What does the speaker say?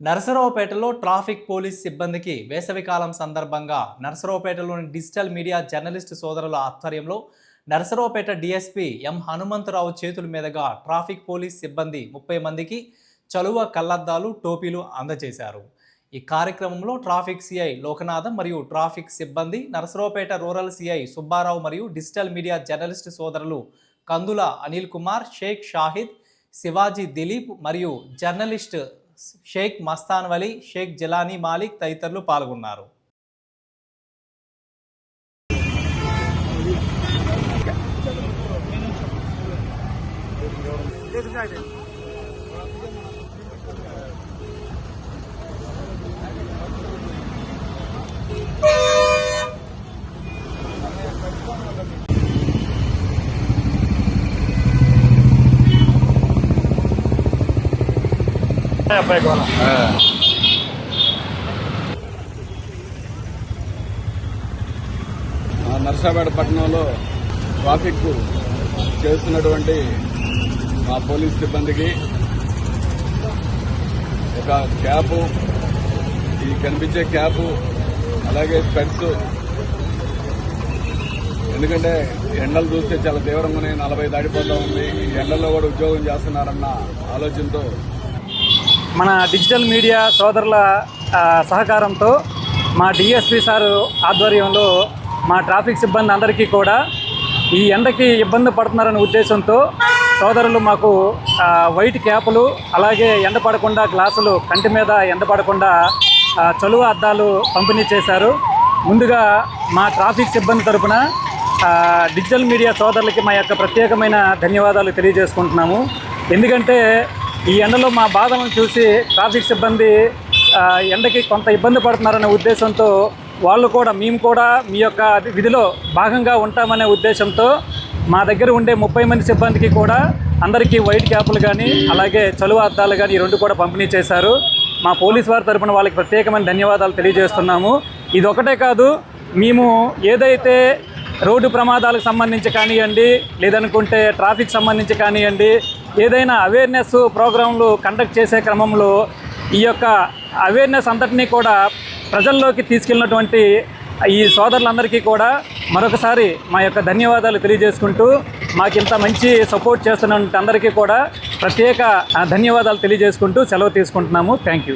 నరసరావుపేటలో traffic police సిబ్బందికి వేసవికాలం సందర్భంగా నరసరావుపేటలోని డిజిటల్ మీడియా జర్నలిస్ట్ సోదరుల ఆధ్వర్యంలో నరసరావుపేట డీఎస్పీ ఎం హనుమంతరావు చేతుల మీదుగా ట్రాఫిక్ పోలీస్ సిబ్బంది 30 మందికి చలువ కళ్లద్దాలు టోపీలు అందజేశారు। ఈ కార్యక్రమంలో ట్రాఫిక్ సిఐ లోకనాథం మరియు ట్రాఫిక్ సిబ్బంది, నరసరావుపేట రూరల్ సిఐ సుబ్బారావు మరియు డిజిటల్ మీడియా జర్నలిస్ట్ సోదరులు కందుల అనిల్ కుమార్, షేక్ షాహిద్, శివాజీ దిలీప్ మరియు జర్నలిస్ట్ షేక్ మస్తాన్ వలి, షేక్ జలానీ మాలిక్ తదితరులు పాల్గొన్నారు। నరసరావుపేట పట్టణంలో ట్రాఫిక్ చేస్తున్నటువంటి మా పోలీస్ సిబ్బందికి ఒక క్యాపు, ఈ కనిపించే క్యాపు, అలాగే స్పెట్స్, ఎందుకంటే ఎండలు చూస్తే చాలా తీవ్రంగానే 40 దాటిపోతూ ఉంది। ఈ ఎండల్లో కూడా ఉద్యోగం చేస్తున్నారన్న ఆలోచనతో మన డిజిటల్ మీడియా సోదరుల సహకారంతో మా డిఎస్పీ సారు ఆధ్వర్యంలో మా ట్రాఫిక్ సిబ్బంది అందరికీ కూడా ఈ ఎండకి ఇబ్బంది పడుతున్నారనే ఉద్దేశంతో సోదరులు మాకు వైట్ క్యాపులు, అలాగే ఎండ పడకుండా గ్లాసులు, కంటి మీద ఎండ పడకుండా చలువ అద్దాలు పంపిణీ చేశారు। ముందుగా మా ట్రాఫిక్ సిబ్బంది తరపున డిజిటల్ మీడియా సోదరులకి మా యొక్క ప్రత్యేకమైన ధన్యవాదాలు తెలియజేసుకుంటున్నాము। ఎందుకంటే ఈ ఎండలో మా బాధలను చూసి ట్రాఫిక్ సిబ్బంది ఎండకి కొంత ఇబ్బంది పడుతున్నారనే ఉద్దేశంతో వాళ్ళు కూడా, మేము కూడా మీ యొక్క విధిలో భాగంగా ఉంటామనే ఉద్దేశంతో మా దగ్గర ఉండే 30 మంది సిబ్బందికి కూడా అందరికీ వైట్ క్యాపులు కానీ, అలాగే చలువ అద్దాలు కానీ, ఈ రెండు కూడా పంపిణీ చేశారు। మా పోలీస్ వారి తరపున వాళ్ళకి ప్రత్యేకమైన ధన్యవాదాలు తెలియజేస్తున్నాము। ఇది ఒకటే కాదు, మేము ఏదైతే రోడ్డు ప్రమాదాలకు సంబంధించి కానివ్వండి, లేదనుకుంటే ట్రాఫిక్ సంబంధించి కానివ్వండి, ఏదైనా అవేర్నెస్ ప్రోగ్రాంలు కండక్ట్ చేసే క్రమంలో ఈ యొక్క అవేర్నెస్ అంతటినీ కూడా ప్రజల్లోకి తీసుకెళ్ళినటువంటి ఈ సోదరులందరికీ కూడా మరొకసారి మా యొక్క ధన్యవాదాలు తెలియజేసుకుంటూ, మాకు ఇంత మంచి సపోర్ట్ చేస్తున్న అందరికీ కూడా ప్రత్యేక ధన్యవాదాలు తెలియజేసుకుంటూ సెలవు తీసుకుంటున్నాము। Thank you.